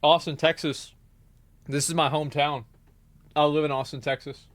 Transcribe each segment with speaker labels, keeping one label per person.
Speaker 1: Austin, Texas. This is my hometown. I live in Austin, Texas.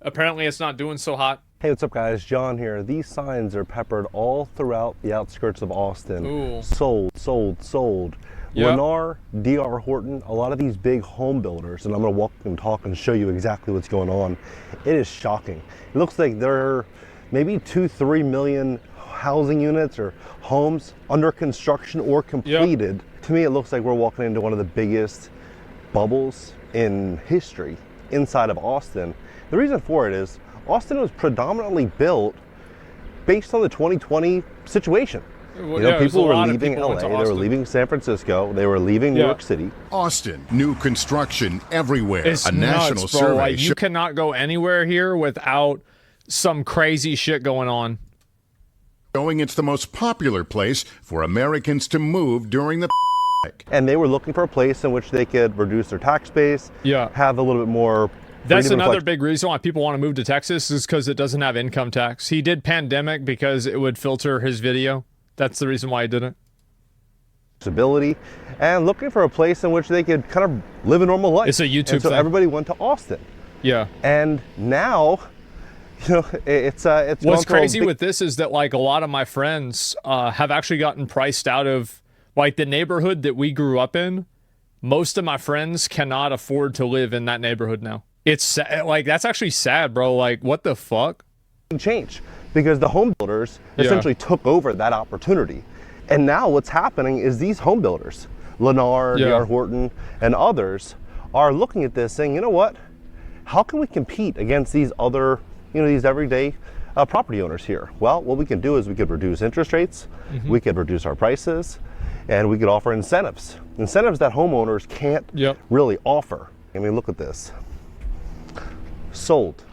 Speaker 1: Apparently it's not doing so hot.
Speaker 2: Hey, what's up guys? John here. These signs are peppered all throughout the outskirts of Austin.
Speaker 1: Ooh.
Speaker 2: Sold, sold, sold.
Speaker 1: Yep.
Speaker 2: Lennar, D.R. Horton, a lot of these big home builders, and I'm gonna walk and talk and show you exactly what's going on. It is shocking. It looks like there are maybe 2-3 million housing units or homes under construction or completed. Yep. To me, it looks like we're walking into one of the biggest bubbles in history inside of Austin. The reason for it is Austin was predominantly built based on the 2020 situation.
Speaker 1: Well,
Speaker 2: people were leaving LA, they were leaving San Francisco, they were leaving New York City.
Speaker 3: Austin, new construction everywhere.
Speaker 1: It's
Speaker 3: a
Speaker 1: nuts,
Speaker 3: national
Speaker 1: bro.
Speaker 3: survey.
Speaker 1: Like, you cannot go anywhere here without some crazy shit going on.
Speaker 3: Showing it's the most popular place for Americans to move during the
Speaker 2: and they were looking for a place in which they could reduce their tax base, have a little bit more.
Speaker 1: That's another big reason why people want to move to Texas is because it doesn't have income tax. He did pandemic because it would filter his video. That's the reason why he did it.
Speaker 2: Stability and looking for a place in which they could kind of live a normal life.
Speaker 1: It's a YouTube
Speaker 2: and so
Speaker 1: thing.
Speaker 2: Everybody went to Austin.
Speaker 1: Yeah.
Speaker 2: And now, you know, it's
Speaker 1: what's crazy with this is that like a lot of my friends have actually gotten priced out of like the neighborhood that we grew up in. Most of my friends cannot afford to live in that neighborhood now. It's like, that's actually sad, bro. Like, what the fuck?
Speaker 2: Change because the home builders essentially took over that opportunity. And now what's happening is these home builders, Lennar, D.R. Horton, and others are looking at this saying, you know what? How can we compete against these other, you know, these everyday property owners here? Well, what we can do is we could reduce interest rates, we could reduce our prices, and we could offer incentives. Incentives that homeowners can't really offer. I mean, look at this. Sold.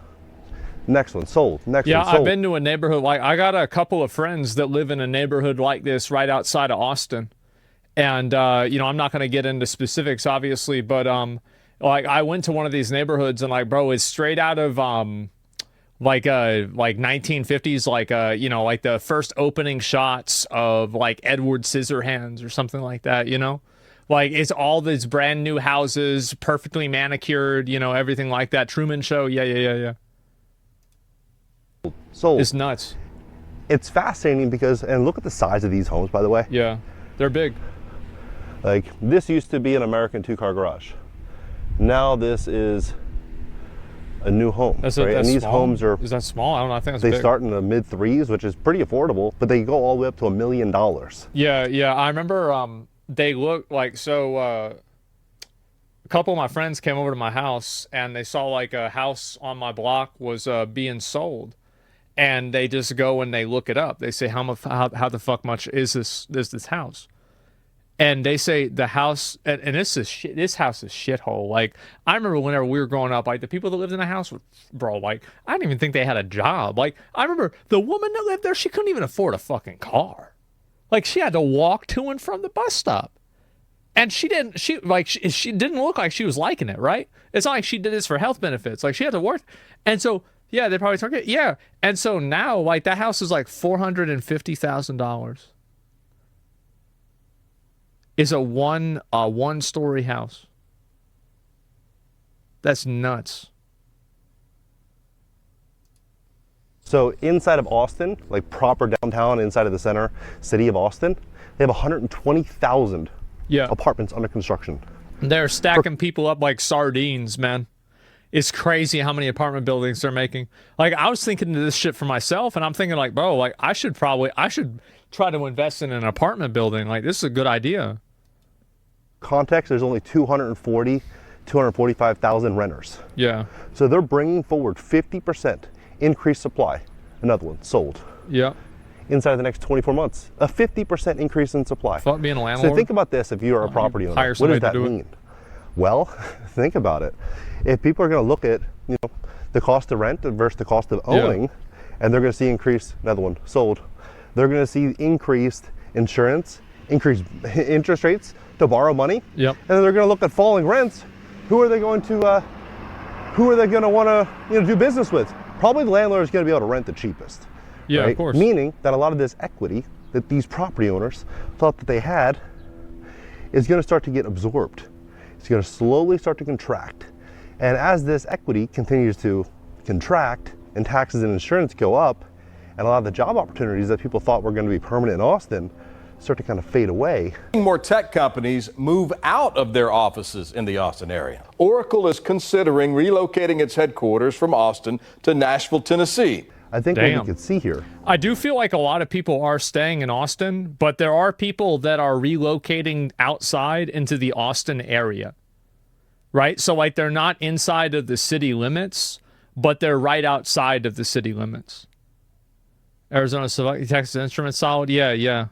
Speaker 2: Next one, sold. Next one, sold.
Speaker 1: Yeah, I've been to a neighborhood, like, I got a couple of friends that live in a neighborhood like this right outside of Austin. And, you know, I'm not going to get into specifics, obviously, but, like, I went to one of these neighborhoods and, like, bro, it's straight out of, like 1950s, like, you know, like the first opening shots of, like, Edward Scissorhands or something like that, you know? Like, it's all these brand new houses, perfectly manicured, you know, everything like that. Truman Show, yeah.
Speaker 2: Sold.
Speaker 1: It's nuts.
Speaker 2: It's fascinating because, and look at the size of these homes, by the way.
Speaker 1: Yeah, they're big.
Speaker 2: Like, this used to be an American two-car garage. Now this is a new home,
Speaker 1: That's
Speaker 2: right? And these
Speaker 1: small?
Speaker 2: homes are...
Speaker 1: Is that small? I don't know. I think that's
Speaker 2: They
Speaker 1: big.
Speaker 2: start in the mid-3s, which is pretty affordable, but they go all the way up to $1 million.
Speaker 1: Yeah. I remember they look like, so a couple of my friends came over to my house and they saw like a house on my block was being sold. And they just go and they look it up. They say, how the fuck much is this house? And they say the house, and this house is shithole. Like, I remember whenever we were growing up, like, the people that lived in the house, bro, like, I didn't even think they had a job. Like, I remember the woman that lived there, she couldn't even afford a fucking car. Like, she had to walk to and from the bus stop. And she didn't look like she was liking it, right? It's not like she did this for health benefits. Like, she had to work. And so, yeah, they probably took it. Yeah. And so now, like, that house is like $450,000. Is a one-story house. That's nuts.
Speaker 2: So inside of Austin, like proper downtown, inside of the center city of Austin, they have 120,000 apartments under construction.
Speaker 1: They're stacking people up like sardines, man. It's crazy how many apartment buildings they're making. Like, I was thinking of this shit for myself, and I'm thinking like, bro, like, I should try to invest in an apartment building. Like, this is a good idea.
Speaker 2: Context, there's only 245,000 renters.
Speaker 1: Yeah.
Speaker 2: So they're bringing forward 50% increased supply. Another one, sold.
Speaker 1: Yeah.
Speaker 2: Inside of the next 24 months, a 50% increase in supply.
Speaker 1: Fuck being a landlord.
Speaker 2: So think about this, if you're a property owner, what does that mean? Well, think about it. If people are going to look at, you know, the cost of rent versus the cost of owning, and they're going to see increased, another one, sold. They're going to see increased insurance, increased interest rates to borrow money, and then they're going to look at falling rents. Who are they going to want to, you know, do business with? Probably the landlord is going to be able to rent the cheapest.
Speaker 1: Yeah,
Speaker 2: right?
Speaker 1: of course.
Speaker 2: Meaning that a lot of this equity that these property owners thought that they had is going to start to get absorbed It's going to slowly start to contract. And as this equity continues to contract and taxes and insurance go up, and a lot of the job opportunities that people thought were going to be permanent in Austin start to kind of fade away.
Speaker 4: More tech companies move out of their offices in the Austin area. Oracle is considering relocating its headquarters from Austin to Nashville, Tennessee.
Speaker 2: I think what you can see here.
Speaker 1: I do feel like a lot of people are staying in Austin, but there are people that are relocating outside into the Austin area, right? So like they're not inside of the city limits, but they're right outside of the city limits. Arizona Texas Instruments solid. Yeah.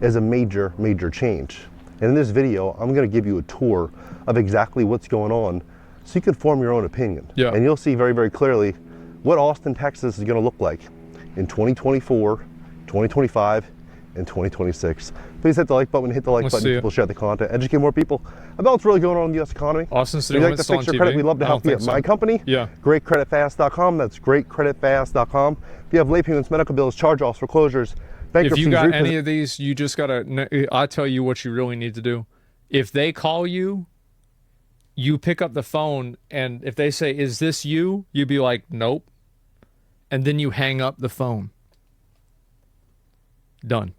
Speaker 2: Is a major change. And in this video, I'm going to give you a tour of exactly what's going on so you can form your own opinion.
Speaker 1: Yeah.
Speaker 2: And you'll see very, very clearly what Austin, Texas is going to look like in 2024, 2025, and 2026. Please hit the like button, hit the like button, people share the content, educate more people about what's really going on in the U.S. economy.
Speaker 1: Austin City
Speaker 2: if you'd like to fix your credit, we'd love to help you at my company.
Speaker 1: Yeah.
Speaker 2: GreatCreditFast.com. That's GreatCreditFast.com. If you have late payments, medical bills, charge-offs, foreclosures,
Speaker 1: if you got any of these, you just gotta, I'll tell you what you really need to do. If they call you, you pick up the phone, and if they say, "Is this you?" you be like, "Nope." And then you hang up the phone. Done.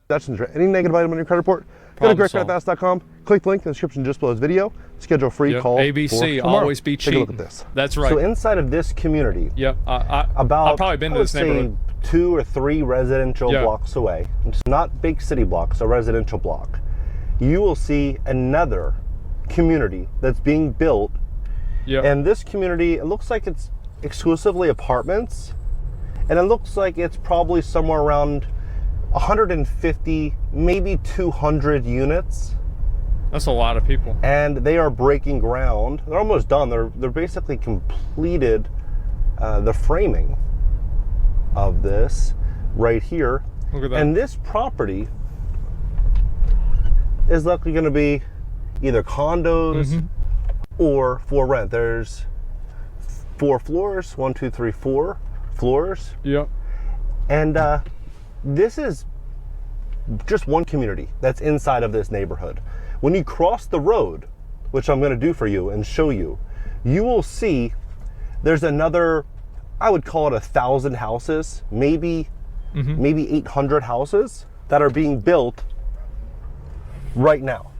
Speaker 2: That's any negative item on your credit report, go to GreatCreditFast.com, click the link in the description just below this video, schedule a free call.
Speaker 1: ABC, always be cheap.
Speaker 2: Take a look at this.
Speaker 1: That's right.
Speaker 2: So inside of this community,
Speaker 1: I've probably been to this neighborhood.
Speaker 2: 2 or 3 residential blocks away, it's not big city blocks, a residential block, you will see another community that's being built. And this community, it looks like it's exclusively apartments, and it looks like it's probably somewhere around 150, maybe 200 units.
Speaker 1: That's a lot of people.
Speaker 2: And they are breaking ground. They're almost done. They're basically completed the framing of this right here.
Speaker 1: Look at that.
Speaker 2: And this property is likely going to be either condos or for rent. There's 4 floors, 1, 2, 3, 4 floors.
Speaker 1: Yep.
Speaker 2: And this is just one community that's inside of this neighborhood. When you cross the road, which I'm going to do for you and show you, you will see there's another, I would call it 1,000 houses, maybe 800 houses that are being built right now.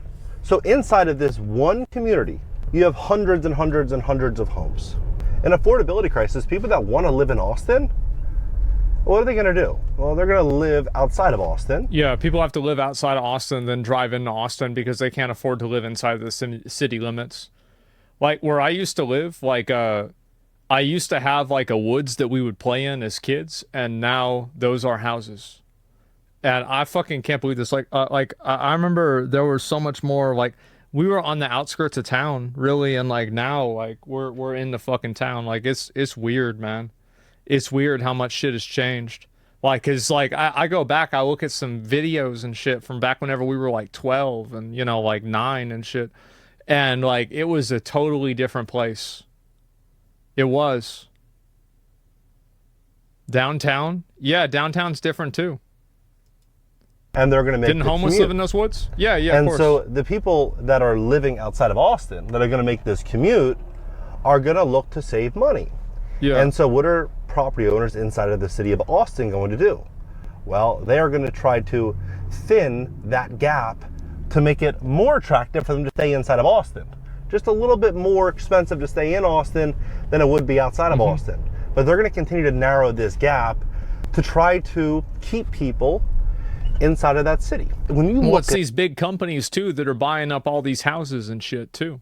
Speaker 2: So inside of this one community, you have hundreds and hundreds and hundreds of homes. An affordability crisis, people that want to live in Austin, what are they going to do? Well, they're going to live outside of Austin.
Speaker 1: Yeah, people have to live outside of Austin, then drive into Austin because they can't afford to live inside the city limits. Like where I used to live, like I used to have like a woods that we would play in as kids, and now those are houses. And I fucking can't believe this. I remember there was so much more. Like we were on the outskirts of town, really, and like now, like we're in the fucking town. Like it's weird, man. It's weird how much shit has changed. Like, cause like I go back, I look at some videos and shit from back whenever we were like 12 and like 9 and shit, and like it was a totally different place. It was. Downtown, yeah, downtown's different too.
Speaker 2: And they're going to make
Speaker 1: Didn't homeless
Speaker 2: commute.
Speaker 1: live in those woods? Yeah, of
Speaker 2: and
Speaker 1: course.
Speaker 2: so the people that are living outside of Austin that are going to make this commute are going to look to save money.
Speaker 1: Yeah.
Speaker 2: And so what are property owners inside of the city of Austin going to do? Well, they are going to try to thin that gap to make it more attractive for them to stay inside of Austin. Just a little bit more expensive to stay in Austin than it would be outside of Austin. But they're going to continue to narrow this gap to try to keep people inside of that city. When you look
Speaker 1: at these big companies too that are buying up all these houses and shit too.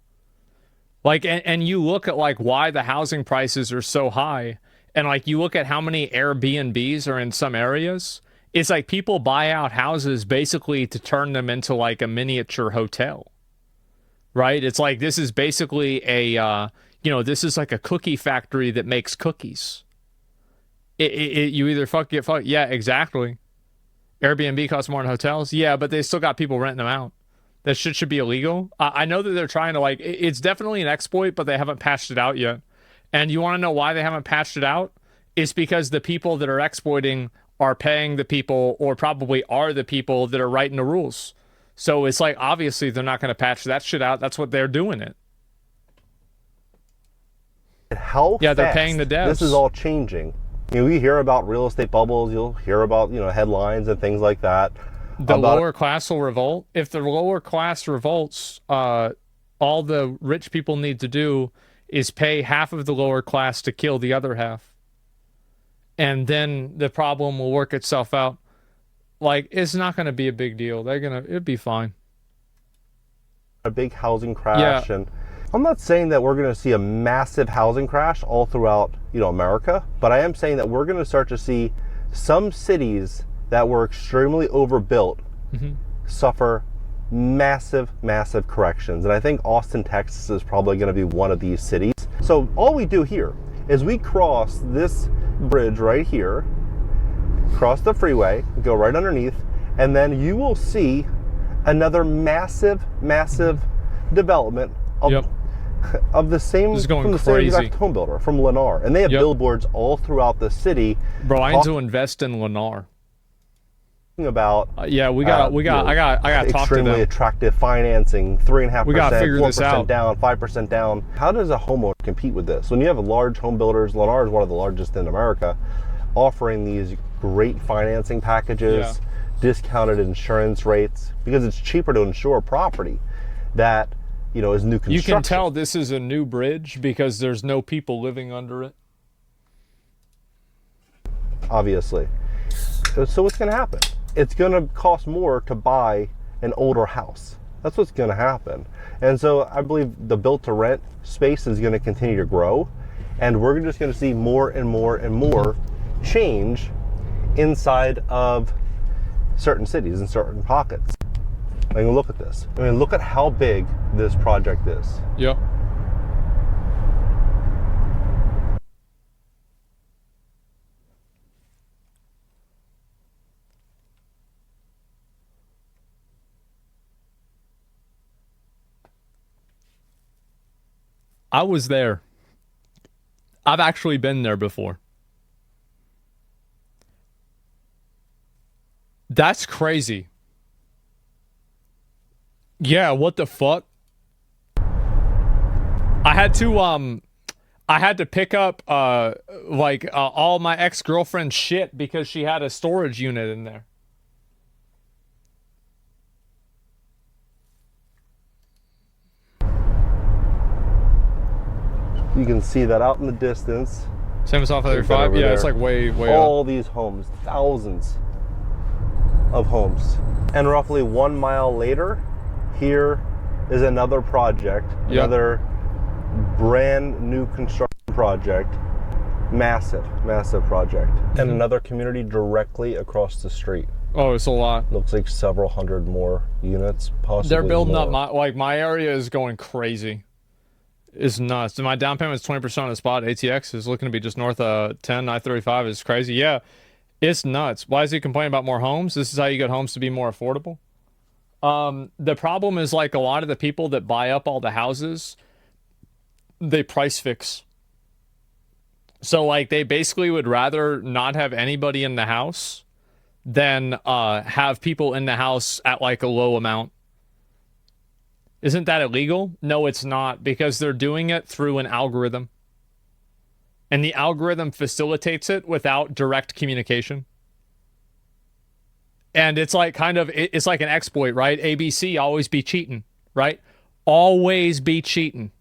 Speaker 1: Like, and you look at like why the housing prices are so high, and like you look at how many Airbnbs are in some areas, it's like people buy out houses basically to turn them into like a miniature hotel, right? It's like this is basically a, this is like a cookie factory that makes cookies. You either yeah, exactly. Airbnb costs more than hotels, yeah, but they still got people renting them out. That shit should be illegal. I know that they're trying to like, it's definitely an exploit, but they haven't patched it out yet. And you want to know why they haven't patched it out? It's because the people that are exploiting are paying the people, or probably are the people that are writing the rules. So it's like, obviously they're not going to patch that shit out. That's what they're doing it.
Speaker 2: How
Speaker 1: Yeah, they're
Speaker 2: fast
Speaker 1: paying the devs.
Speaker 2: this is all changing. You know, we hear about real estate bubbles. You'll hear about, you know, headlines and things like that.
Speaker 1: The lower class will revolt. If the lower class revolts, all the rich people need to do is pay half of the lower class to kill the other half. And then the problem will work itself out. Like, it's not going to be a big deal. It'd be fine.
Speaker 2: A big housing crash. And I'm not saying that we're going to see a massive housing crash all throughout, you know, America, but I am saying that we're going to start to see some cities that were extremely overbuilt suffer massive corrections. And I think Austin, Texas is probably going to be one of these cities. So all we do here is we cross this bridge right here, cross the freeway, go right underneath, and then you will see another massive development of the same, from the same exact home builder, from Lennar. And they have billboards all throughout the city.
Speaker 1: Bro, I need to invest in Lennar.
Speaker 2: About
Speaker 1: I got to talk to them.
Speaker 2: Extremely attractive financing, 3.5%,
Speaker 1: we got to figure
Speaker 2: 4%
Speaker 1: this out.
Speaker 2: down, 5% down. How does a homeowner compete with this? When you have large home builders, Lennar is one of the largest in America, offering these great financing packages, discounted insurance rates, because it's cheaper to insure a property that, you know, is new construction.
Speaker 1: You can tell this is a new bridge because there's no people living under it.
Speaker 2: Obviously. So what's going to happen? It's going to cost more to buy an older house. That's what's going to happen. And so I believe the built-to-rent space is going to continue to grow, and we're just going to see more and more change inside of certain cities and certain pockets. I mean, look at this. I mean, look at how big this project is.
Speaker 1: Yep. I was there. I've actually been there before. That's crazy. Yeah, what the fuck? I had to pick up all my ex-girlfriend's shit because she had a storage unit in there.
Speaker 2: You can see that out in the distance.
Speaker 1: Same as off of 35? Yeah, it's like way
Speaker 2: all
Speaker 1: up.
Speaker 2: these homes, thousands of homes. And roughly 1 mile later, here is another project, another brand new construction project. Massive project. And another community directly across the street.
Speaker 1: Oh, it's a lot.
Speaker 2: Looks like several hundred more units, possibly
Speaker 1: They're building
Speaker 2: more.
Speaker 1: up, my area is going crazy. It's nuts. My down payment is 20% on the spot. ATX is looking to be just north of 10. I-35 is crazy. Yeah, it's nuts. Why is he complaining about more homes? This is how you get homes to be more affordable. The problem is, like, a lot of the people that buy up all the houses, they price fix. So, like, they basically would rather not have anybody in the house than have people in the house at, like, a low amount. Isn't that illegal? No, it's not, because they're doing it through an algorithm. And the algorithm facilitates it without direct communication. And it's like it's like an exploit, right? ABC, always be cheating, right? Always be cheating.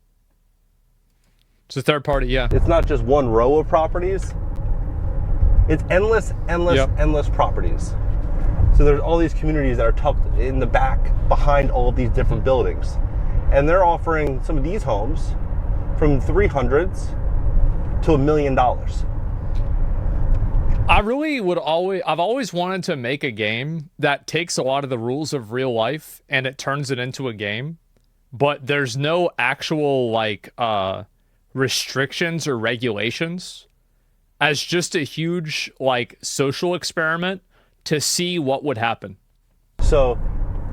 Speaker 1: It's a third party, yeah.
Speaker 2: It's not just one row of properties. It's endless properties. So there's all these communities that are tucked in the back behind all of these different buildings. And they're offering some of these homes from $300s to $1 million.
Speaker 1: I've always wanted to make a game that takes a lot of the rules of real life and it turns it into a game, but there's no actual, like, restrictions or regulations, as just a huge, like, social experiment to see what would happen.
Speaker 2: So,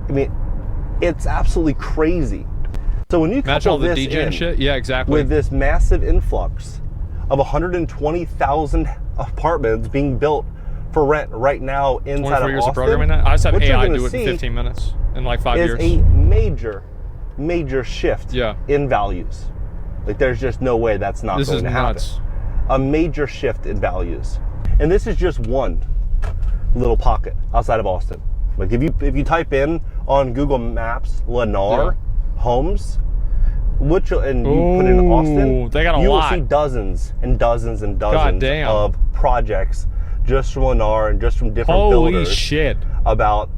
Speaker 2: I mean, it's absolutely crazy. So when you
Speaker 1: match all
Speaker 2: couple
Speaker 1: the
Speaker 2: this
Speaker 1: DJ and shit, yeah, exactly,
Speaker 2: with this massive influx of 120,000 apartments being built for rent right now inside of
Speaker 1: 24 years
Speaker 2: Austin,
Speaker 1: of programming that. I just have
Speaker 2: what you're
Speaker 1: AI
Speaker 2: gonna
Speaker 1: do it in
Speaker 2: see
Speaker 1: 15 minutes. in like 5
Speaker 2: is
Speaker 1: years.
Speaker 2: a major shift in values. Like there's just no way that's not going to happen.
Speaker 1: Nuts.
Speaker 2: A major shift in values. And this is just one little pocket outside of Austin. Like if you type in on Google Maps Lennar homes, and you put in Austin,
Speaker 1: they got a
Speaker 2: you
Speaker 1: lot.
Speaker 2: will see dozens and dozens and dozens of projects just from Lennar and just from different builders.
Speaker 1: Holy shit.
Speaker 2: About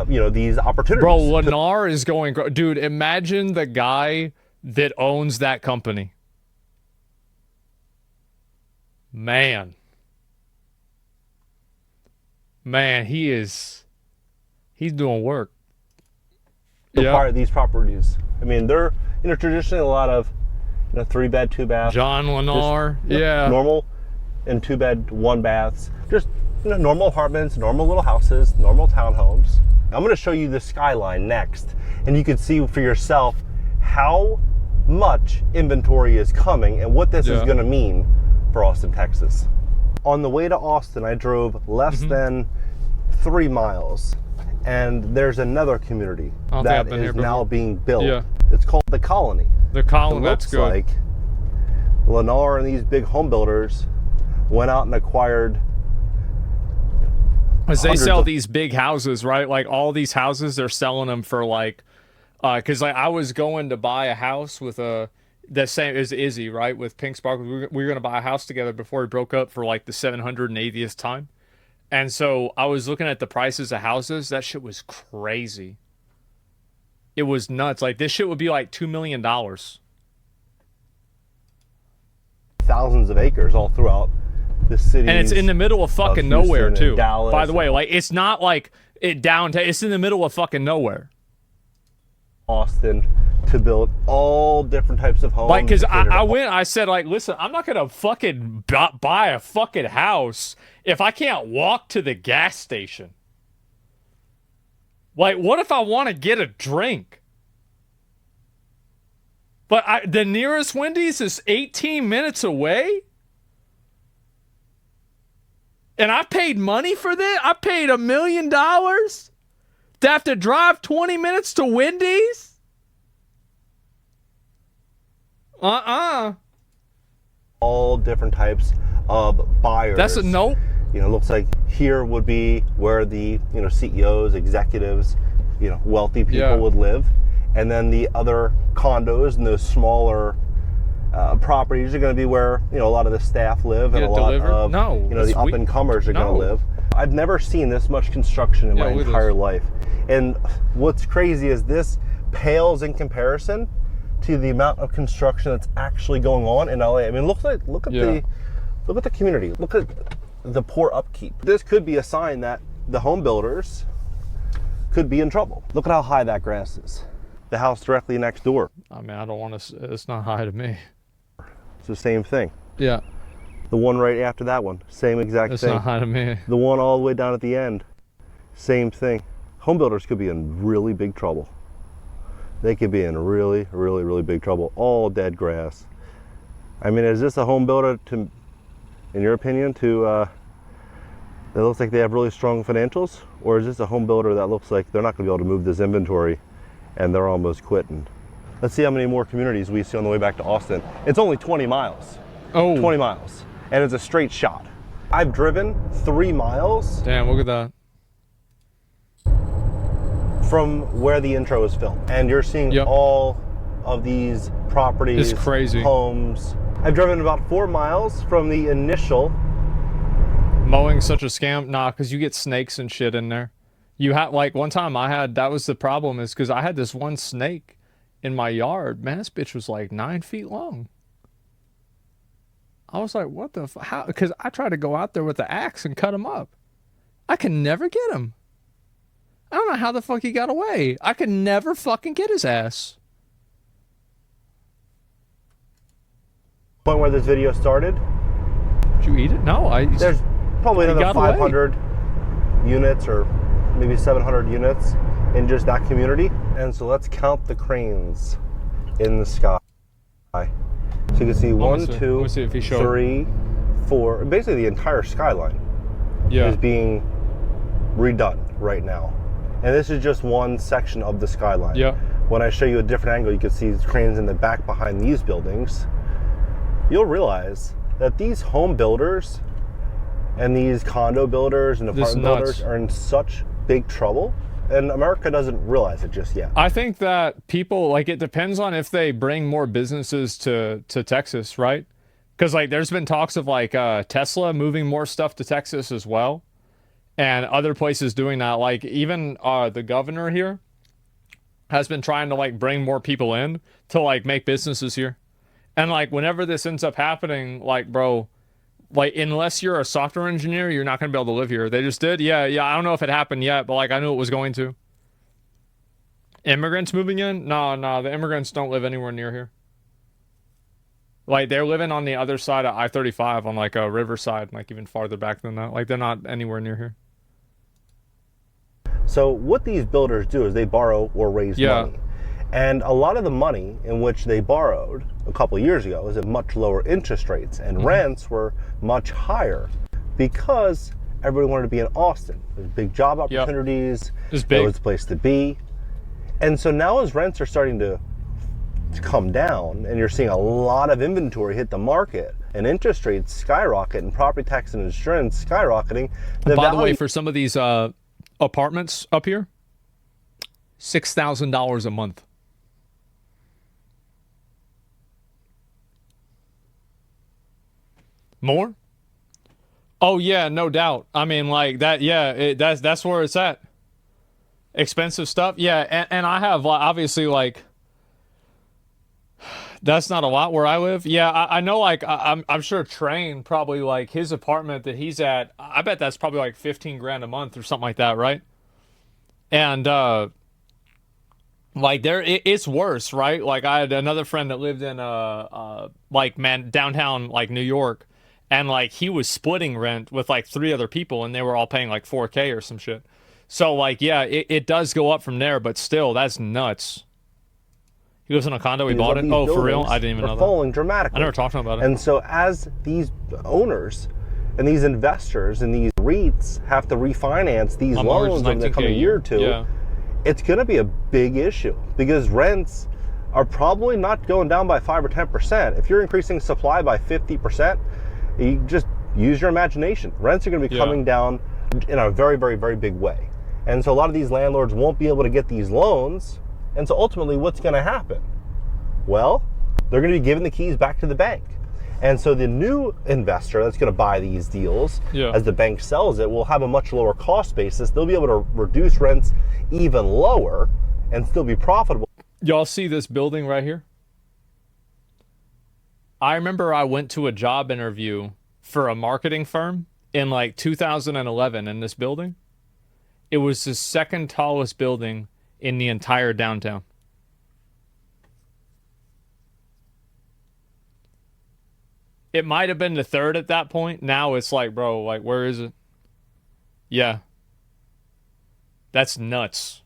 Speaker 2: these opportunities.
Speaker 1: Bro, Lennar is going, dude, imagine the guy that owns that company. Man, he's doing work.
Speaker 2: Acquire these properties. I mean, they're traditionally a lot of 3-bed, 2-bath.
Speaker 1: John Lennar,
Speaker 2: normal and 2-bed, 1-baths. Just normal apartments, normal little houses, normal townhomes. I'm going to show you the skyline next, and you can see for yourself how much inventory is coming and what this is going to mean for Austin, Texas. On the way to Austin, I drove less than 3 miles, and there's another community that is now being built. Yeah. It's called The Colony.
Speaker 1: The Colony, that's good.
Speaker 2: It looks like Lennar and these big home builders went out and acquired.
Speaker 1: Because they sell these big houses, right? Like all these houses, they're selling them for like, because like I was going to buy a house with the same as Izzy, right? With Pink Sparkle, we were going to buy a house together before we broke up for like the 780th time. And so I was looking at the prices of houses. That shit was crazy. It was nuts. Like this shit would be like $2 million.
Speaker 2: Thousands of acres all throughout the city.
Speaker 1: And it's in the middle of fucking nowhere too. By the way, like it's not like it downtown. It's in the middle of fucking nowhere.
Speaker 2: Austin to build all different types of homes.
Speaker 1: Like, because I said, like, listen, I'm not going to fucking buy a fucking house if I can't walk to the gas station. Like, what if I want to get a drink? But the nearest Wendy's is 18 minutes away? And I paid money for this? I paid $1 million to have to drive 20 minutes to Wendy's?
Speaker 2: All different types of buyers.
Speaker 1: That's a nope.
Speaker 2: Looks like here would be where the CEOs, executives, wealthy people would live, and then the other condos and those smaller properties are going to be where a lot of the staff live and a lot of the up and comers are going to live. I've never seen this much construction in my entire life, and what's crazy is this pales in comparison to the amount of construction that's actually going on in LA. I mean, look at the community. Look at the poor upkeep. This could be a sign that the home builders could be in trouble. Look at how high that grass is. The house directly next door.
Speaker 1: I mean, I don't want to. It's not high to me.
Speaker 2: It's the same thing.
Speaker 1: Yeah.
Speaker 2: The one right after that one, same exact thing.
Speaker 1: It's not high to me.
Speaker 2: The one all the way down at the end, same thing. Home builders could be in really big trouble. They could be in really, really, really big trouble. All dead grass. I mean, is this a home builder, in your opinion, that looks like they have really strong financials? Or is this a home builder that looks like they're not going to be able to move this inventory and they're almost quitting? Let's see how many more communities we see on the way back to Austin. It's only 20 miles.
Speaker 1: Oh.
Speaker 2: 20 miles. And it's a straight shot. I've driven 3 miles.
Speaker 1: Damn, look at that.
Speaker 2: From where the intro is filmed, and you're seeing all of these properties,
Speaker 1: it's crazy.
Speaker 2: Homes. I've driven about 4 miles from the initial.
Speaker 1: Mowing's such a scam. Nah, because you get snakes and shit in there. You had, like, one time that was the problem, is because I had this one snake in my yard. Man, this bitch was like 9 feet long. I was like, what the how? Because I tried to go out there with the axe and cut him up. I can never get him. I don't know how the fuck he got away. I could never fucking get his ass.
Speaker 2: Point where this video started.
Speaker 1: Did you eat it? No,
Speaker 2: There's probably another 500 units or maybe 700 units in just that community. And so let's count the cranes in the sky. So you can see 1, 2, 3, 4. Basically, the entire skyline is being redone right now. And this is just one section of the skyline.
Speaker 1: Yeah.
Speaker 2: When I show you a different angle, you can see cranes in the back behind these buildings. You'll realize that these home builders and these condo builders and apartment builders are in such big trouble, and America doesn't realize it just yet.
Speaker 1: I think that people, like, it depends on if they bring more businesses to Texas, right? Because, like, there's been talks of, like, Tesla moving more stuff to Texas as well, and other places doing that. Like, even the governor here has been trying to, like, bring more people in to, like, make businesses here. And, like, whenever this ends up happening, like, bro, like, unless you're a software engineer, you're not going to be able to live here. They just did. Yeah, I don't know if it happened yet, but, like, I knew it was going to. Immigrants moving in? No, the immigrants don't live anywhere near here. Like, they're living on the other side of I-35 on, like, a riverside, like, even farther back than that. Like, they're not anywhere near here.
Speaker 2: So what these builders do is they borrow or raise money. And a lot of the money in which they borrowed a couple of years ago was at much lower interest rates, and rents were much higher because everybody wanted to be in Austin. There's big job opportunities. It was a place to be. And so now as rents are starting to come down and you're seeing a lot of inventory hit the market and interest rates skyrocket and property tax and insurance skyrocketing.
Speaker 1: By the way, for some of these apartments up here, $6,000 a month. More? Oh yeah, no doubt. I mean, like that. Yeah, that's where it's at. Expensive stuff. Yeah, and I have obviously, like, that's not a lot where I live. Yeah, I know. Like, I'm sure Train probably, like, his apartment that he's at, I bet that's probably like 15 grand a month or something like that, right? And like, it's worse, right? Like, I had another friend that lived in downtown, like, New York, and, like, he was splitting rent with, like, 3 other people, and they were all paying like $4K or some shit. So, like, yeah, it does go up from there, but still, that's nuts. He lives in a condo. He bought it. Oh, for real? I didn't even know that.
Speaker 2: Falling dramatically.
Speaker 1: I never talked to him about it.
Speaker 2: And so as these owners and these investors and these REITs have to refinance these loans in the coming year or two, it's going to be a big issue because rents are probably not going down by 5 or 10%. If you're increasing supply by 50%, you just use your imagination. Rents are going to be coming down in a very, very, very big way. And so a lot of these landlords won't be able to get these loans. And so ultimately, what's going to happen? Well, they're going to be giving the keys back to the bank. And so the new investor that's going to buy these deals, as the bank sells it, will have a much lower cost basis. They'll be able to reduce rents even lower and still be profitable.
Speaker 1: Y'all see this building right here? I remember I went to a job interview for a marketing firm in like 2011 in this building. It was the second tallest building in the entire downtown. It might have been the third at that point. Now it's like, bro, like, where is it? Yeah. That's nuts.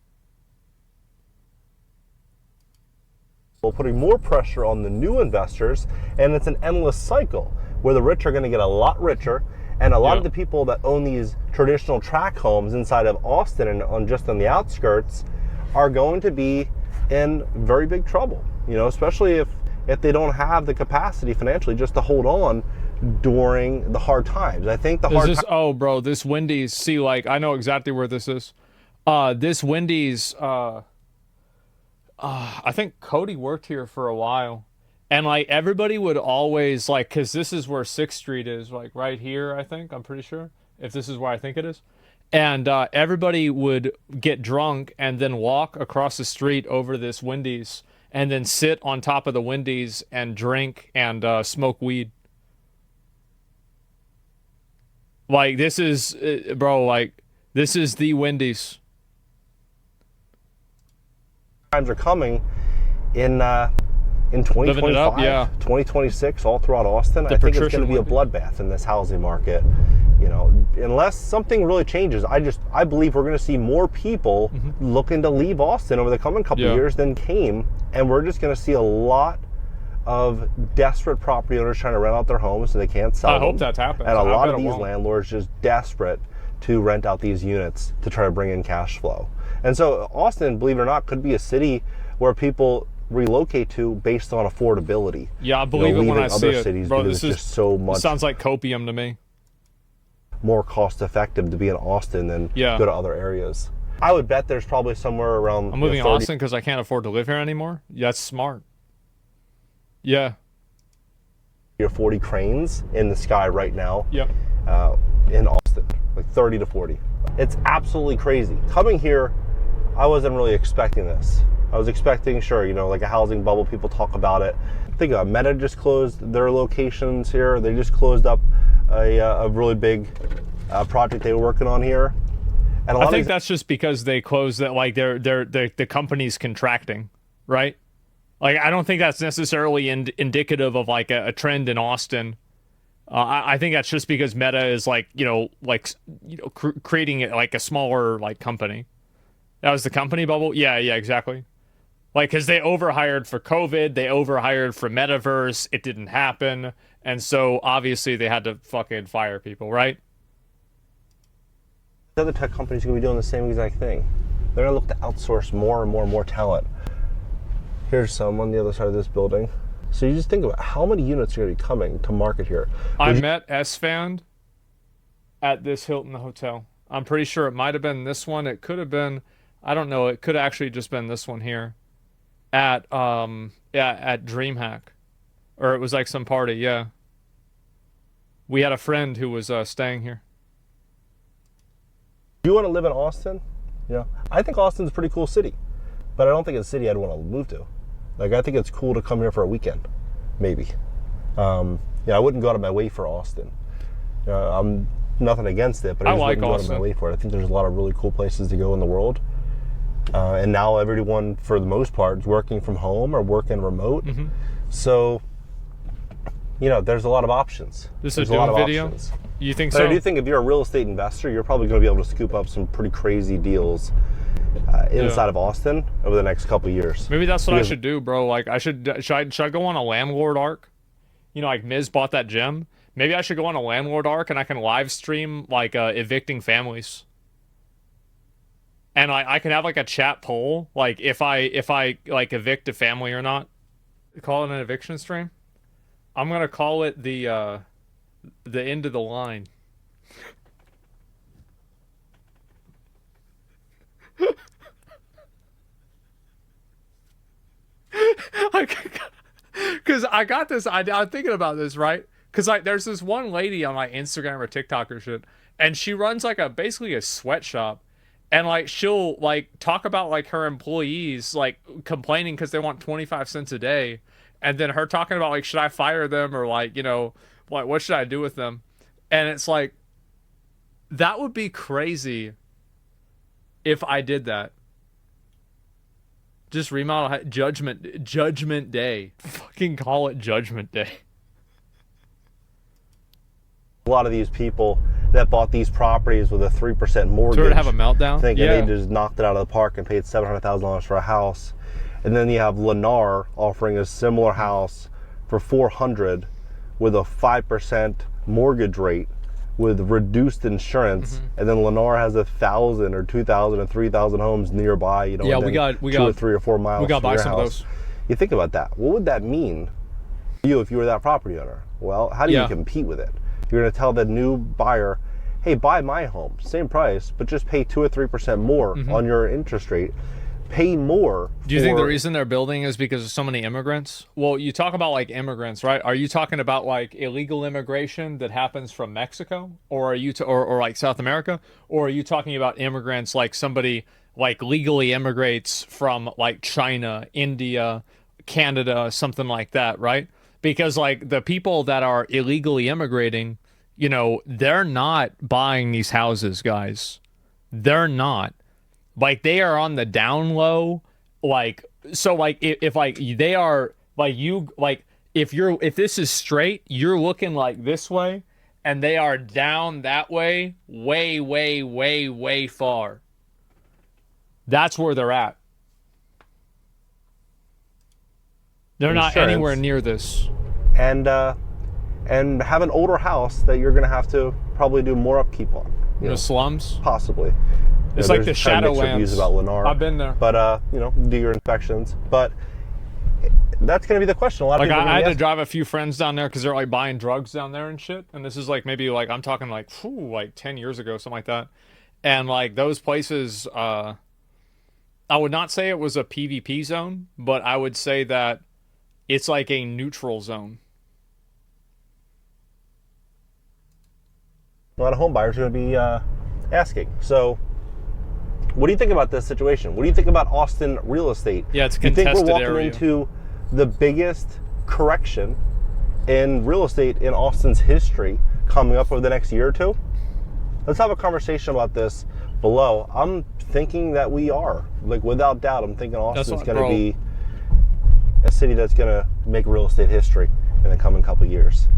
Speaker 2: Well, putting more pressure on the new investors, and it's an endless cycle where the rich are going to get a lot richer, and a lot of the people that own these traditional tract homes inside of Austin and on the outskirts are going to be in very big trouble, you know, especially if they don't have the capacity financially just to hold on during the hard times. I think
Speaker 1: oh, bro, this Wendy's, see, like, I know exactly where this is. This Wendy's, I think Cody worked here for a while, and like everybody would always like, cause this is where 6th Street is, like right here, I think, I'm pretty sure, if this is where I think it is. And everybody would get drunk and then walk across the street over this Wendy's and then sit on top of the Wendy's and drink and smoke weed. Like, this is, bro, like, this is the Wendy's.
Speaker 2: Times are coming in 2025, 2026, all throughout Austin. I think it's going to be a bloodbath in this housing market. You know, unless something really changes, I believe we're going to see more people looking to leave Austin over the coming couple of years than came, and we're just going to see a lot of desperate property owners trying to rent out their homes so they can't sell them.
Speaker 1: I hope that's happening.
Speaker 2: And a lot of these landlords just desperate to rent out these units to try to bring in cash flow. And so Austin, believe it or not, could be a city where people relocate to based on affordability.
Speaker 1: Yeah, I believe it when I see it.
Speaker 2: Cities,
Speaker 1: Bro,
Speaker 2: because
Speaker 1: this
Speaker 2: it's just so much
Speaker 1: sounds like copium to me.
Speaker 2: more cost effective to be in Austin than
Speaker 1: Yeah.
Speaker 2: go to other areas. I would bet there's probably somewhere around
Speaker 1: I'm moving to
Speaker 2: 30
Speaker 1: Austin because I can't afford to live here anymore. Yeah, that's smart. Yeah.
Speaker 2: or 40 cranes in the sky right now.
Speaker 1: Yep.
Speaker 2: In Austin, like 30 to 40. It's absolutely crazy. Coming here, I wasn't really expecting this. I was expecting, sure, you know, like a housing bubble, people talk about it. Think about it, Meta just closed their locations here. They just closed up a really big project they were working on here. And
Speaker 1: I think that's just because they closed that, like the company's contracting, right? Like, I don't think that's necessarily indicative of like a trend in Austin. I think that's just because Meta is like, creating it like a smaller like company. That was the company bubble. Yeah, exactly. Like, because they overhired for COVID, they overhired for Metaverse. It didn't happen, and so obviously they had to fucking fire people, right?
Speaker 2: other tech companies are going to be doing the same exact thing. They're going to look to outsource more and more talent. Here's some on the other side of this building. So you just think about how many units are going to be coming to market here.
Speaker 1: I met S-Fand at this Hilton hotel. I'm pretty sure it might have been this one. It could have been, I don't know. It could have actually just been this one here at DreamHack, or it was like some party. Yeah, we had a friend who was staying here.
Speaker 2: Do you want to live in Austin? You know, I think Austin's a pretty cool city, but I don't think it's a city I'd want to move to. Like, I think it's cool to come here for a weekend, maybe. I wouldn't go out of my way for Austin. I'm nothing against it, but I just wouldn't go out of my way for it. I think there's a lot of really cool places to go in the world. And now everyone, for the most part, is working from home or working remote. Mm-hmm. So, there's a lot of options.
Speaker 1: This is a Doom video? Options. You think so?
Speaker 2: I do think if you're a real estate investor, you're probably going to be able to scoop up some pretty crazy deals inside of Austin over the next couple of years.
Speaker 1: Maybe that's what I should do, bro. Like, should I go on a landlord arc? Like Miz bought that gym. Maybe I should go on a landlord arc and I can live stream like evicting families. And I can have like a chat poll, like if I like evict a family or not. Call it an eviction stream. I'm gonna call it the end of the line. Because I got this idea. I'm thinking about this, right? Because like there's this one lady on like Instagram or TikTok or shit, and she runs like basically a sweatshop. And like she'll like talk about like her employees like complaining because they want 25 cents a day, and then her talking about like, should I fire them, or like, what should I do with them? And it's like, that would be crazy if I did that. Just remodel Judgment Day. Fucking call it Judgment Day.
Speaker 2: A lot of these people that bought these properties with a 3% mortgage
Speaker 1: sort of have a meltdown,
Speaker 2: thinking they just knocked it out of the park and paid $700,000 for a house. And then you have Lennar offering a similar house for $400,000 with a 5% mortgage rate with reduced insurance. Mm-hmm. And then Lennar has 1,000 or 2,000 or 3,000 homes nearby.
Speaker 1: Yeah, we got
Speaker 2: 2 or 3 or 4 miles.
Speaker 1: We got to buy some
Speaker 2: house.
Speaker 1: of those.
Speaker 2: You think about that. What would that mean to you if you were that property owner? Well, how do you compete with it? You're going to tell the new buyer, hey, buy my home, same price, but just pay 2 or 3% more on your interest rate. Pay more.
Speaker 1: Do you think the reason they're building is because of so many immigrants? Well, you talk about like immigrants, right? Are you talking about like illegal immigration that happens from Mexico, or are you or like South America, or are you talking about immigrants like somebody like legally immigrates from like China, India, Canada, something like that, right? Because like the people that are illegally immigrating, they're not buying these houses, guys. They're not. Like, they are on the down low. Like, so like if like they are like you, like if this is straight, you're looking like this way, and they are down that way, way far. That's where they're at. They're not anywhere near this.
Speaker 2: And have an older house that you're going to have to probably do more upkeep on. you know,
Speaker 1: slums.
Speaker 2: possibly.
Speaker 1: It's
Speaker 2: You know,
Speaker 1: like the
Speaker 2: there's kind of mixed reviews
Speaker 1: Shadowlands.
Speaker 2: about Lennar.
Speaker 1: I've been there.
Speaker 2: But you know, do your inspections. But that's going to be the question. A lot of
Speaker 1: Like
Speaker 2: people are
Speaker 1: I
Speaker 2: gonna
Speaker 1: had
Speaker 2: be
Speaker 1: to
Speaker 2: asking.
Speaker 1: drive a few friends down there because they're like buying drugs down there and shit. And this is like maybe like I'm talking like like 10 years ago, something like that. And like those places, I would not say it was a PvP zone, but I would say that it's like a neutral zone.
Speaker 2: A lot of home buyers are going to be asking. So, what do you think about this situation? What do you think about Austin real estate?
Speaker 1: Yeah, it's a
Speaker 2: Do you think we're
Speaker 1: contested
Speaker 2: walking
Speaker 1: area.
Speaker 2: into the biggest correction in real estate in Austin's history coming up over the next year or two? Let's have a conversation about this below. I'm thinking that we are. Like, without doubt, I'm thinking Austin's going to be a city that's going to make real estate history in the coming couple years.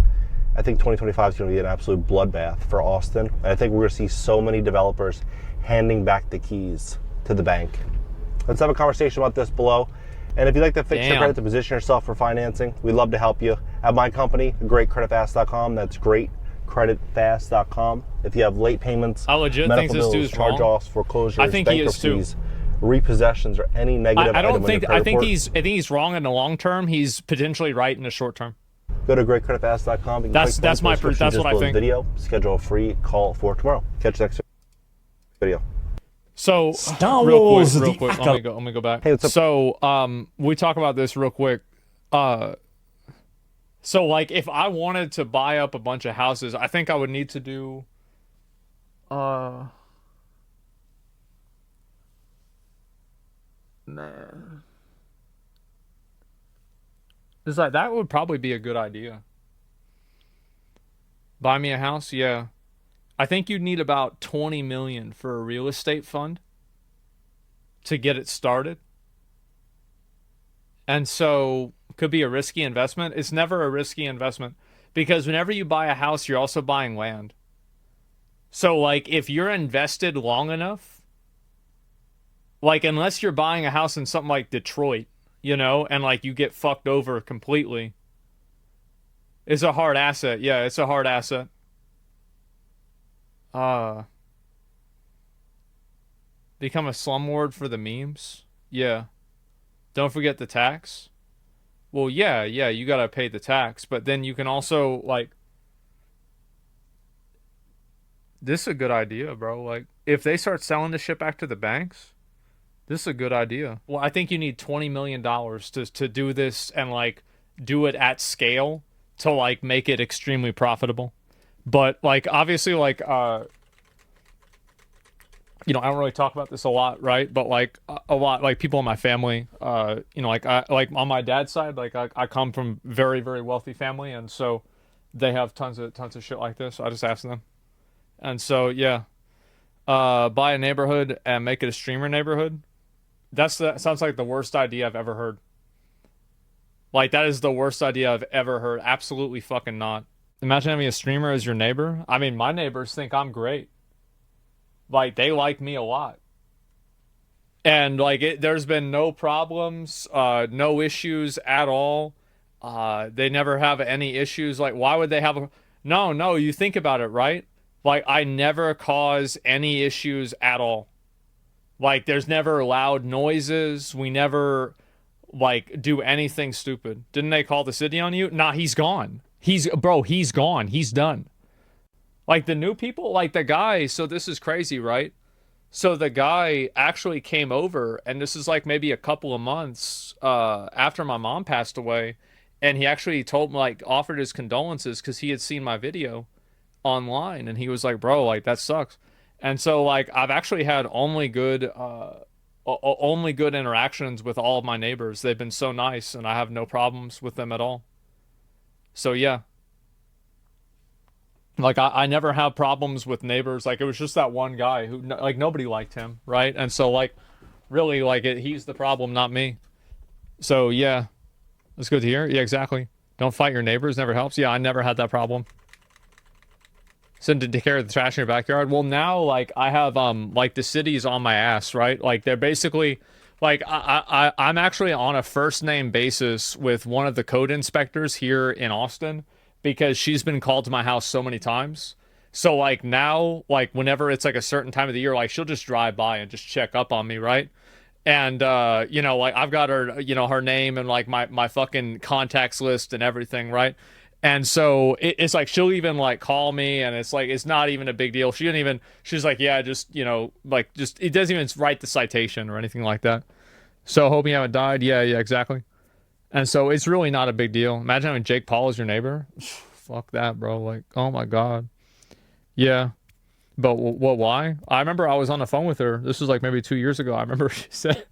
Speaker 2: I think 2025 is going to be an absolute bloodbath for Austin. And I think we're going to see so many developers handing back the keys to the bank. Let's have a conversation about this below. And if you'd like to fix your credit to position yourself for financing, we'd love to help you. At my company, greatcreditfast.com. That's greatcreditfast.com. If you have late payments,
Speaker 1: I legit think
Speaker 2: medical
Speaker 1: this
Speaker 2: bills,
Speaker 1: dude's wrong.
Speaker 2: charge-offs, foreclosures,
Speaker 1: I think he is too.
Speaker 2: bankruptcies, repossessions, or any negative
Speaker 1: I
Speaker 2: item
Speaker 1: don't
Speaker 2: on
Speaker 1: think
Speaker 2: your credit
Speaker 1: I think
Speaker 2: report,
Speaker 1: he's wrong in the long term. He's potentially right in the short term.
Speaker 2: go to greatcreditfast.com.
Speaker 1: That's my that's what I think.
Speaker 2: Video. Schedule a free call for tomorrow. Catch you next video.
Speaker 1: So
Speaker 5: Star
Speaker 1: real
Speaker 5: Wars,
Speaker 1: quick,
Speaker 5: the
Speaker 1: let me go back.
Speaker 2: Hey, what's up?
Speaker 1: So we talk about this real quick. So like if I wanted to buy up a bunch of houses, I think I would need to do man. It's like that would probably be a good idea. Buy me a house, yeah. I think you'd need about 20 million for a real estate fund to get it started. And so could be a risky investment. It's never a risky investment because whenever you buy a house, you're also buying land. So like if you're invested long enough, like unless you're buying a house in something like Detroit, you know, and like you get fucked over completely, it's a hard asset. Yeah, it's a hard asset. Become a slumlord for the memes. Yeah. Don't forget the tax. Well, yeah, you gotta pay the tax, but then you can also like. This is a good idea, bro. Like, if they start selling the shit back to the banks, this is a good idea. Well, I think you need $20 million to do this and like do it at scale to like make it extremely profitable. But like obviously like you know, I don't really talk about this a lot, right? But like a lot like people in my family, you know, like I like on my dad's side, like I come from very, very wealthy family, and so they have tons of shit like this. So I just ask them. And so yeah. Buy a neighborhood and make it a streamer neighborhood. That sounds like the worst idea I've ever heard. Like that is the worst idea I've ever heard. Absolutely fucking not. Imagine having a streamer as your neighbor. I mean, my neighbors think I'm great. Like they like me a lot. And like there's been no problems, no issues at all. They never have any issues. Like why would they have a No, you think about it, right? Like I never cause any issues at all. Like there's never loud noises. We never like do anything stupid. Didn't they call the city on you? Nah, he's gone. He's gone. He's done. Like the new people, like the guy, so this is crazy, right? So the guy actually came over, and this is like maybe a couple of months after my mom passed away, and he actually told me, like, offered his condolences because he had seen my video online, and he was like, bro, like that sucks. And so like I've actually had only good interactions with all of my neighbors. They've been so nice, and I have no problems with them at all. So yeah. Like I never have problems with neighbors. Like it was just that one guy who like nobody liked him, right? And so like really like he's the problem, not me. So yeah. Let's go to here. Yeah, exactly. Don't fight your neighbors, never helps. Yeah, I never had that problem. Send to take care of the trash in your backyard. Well, now like I have like the city's on my ass, right? Like they're basically like I'm actually on a first name basis with one of the code inspectors here in Austin because she's been called to my house so many times. So like now, like whenever it's like a certain time of the year, like she'll just drive by and just check up on me, right? And you know, like I've got her, you know, her name and like my fucking contacts list and everything, right? And so it's like she'll even like call me, and it's like it's not even a big deal. She didn't even. She's like, yeah, just you know, like just it doesn't even write the citation or anything like that. So hoping you haven't died. Yeah, yeah, exactly. And so it's really not a big deal. Imagine having Jake Paul as your neighbor. Fuck that, bro. Like, oh my god. Yeah. But what? Why? I remember I was on the phone with her. This was like maybe 2 years ago. I remember she said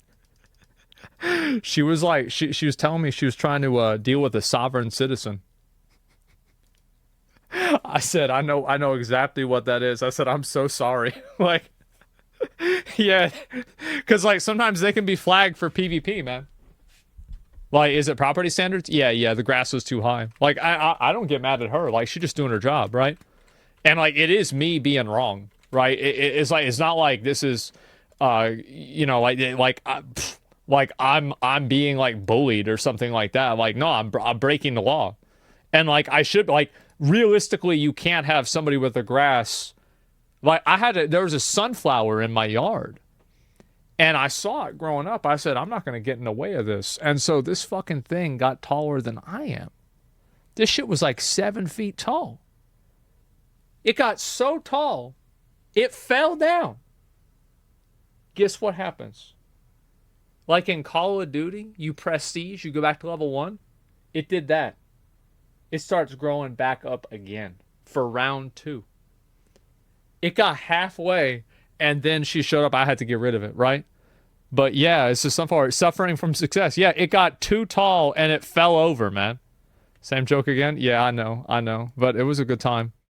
Speaker 1: she was like she was telling me she was trying to deal with a sovereign citizen. I said I know exactly what that is. I said I'm so sorry. Like, yeah, because like sometimes they can be flagged for PvP, man. Like, is it property standards? Yeah, yeah. The grass was too high. Like, I don't get mad at her. Like, she's just doing her job, right? And like it is me being wrong, right? It's like it's not like this is you know, like I'm being like bullied or something like that. Like no, I'm breaking the law. And like I should like realistically you can't have somebody with the grass. Like there was a sunflower in my yard. And I saw it growing up. I said, I'm not going to get in the way of this. And so this fucking thing got taller than I am. This shit was like 7 feet tall. It got so tall, it fell down. Guess what happens? Like in Call of Duty, you prestige, you go back to level 1. It did that. It starts growing back up again for round 2. It got halfway, and then she showed up. I had to get rid of it, right? But yeah, it's just suffering from success. Yeah, it got too tall, and it fell over, man. Same joke again? Yeah, I know. But it was a good time.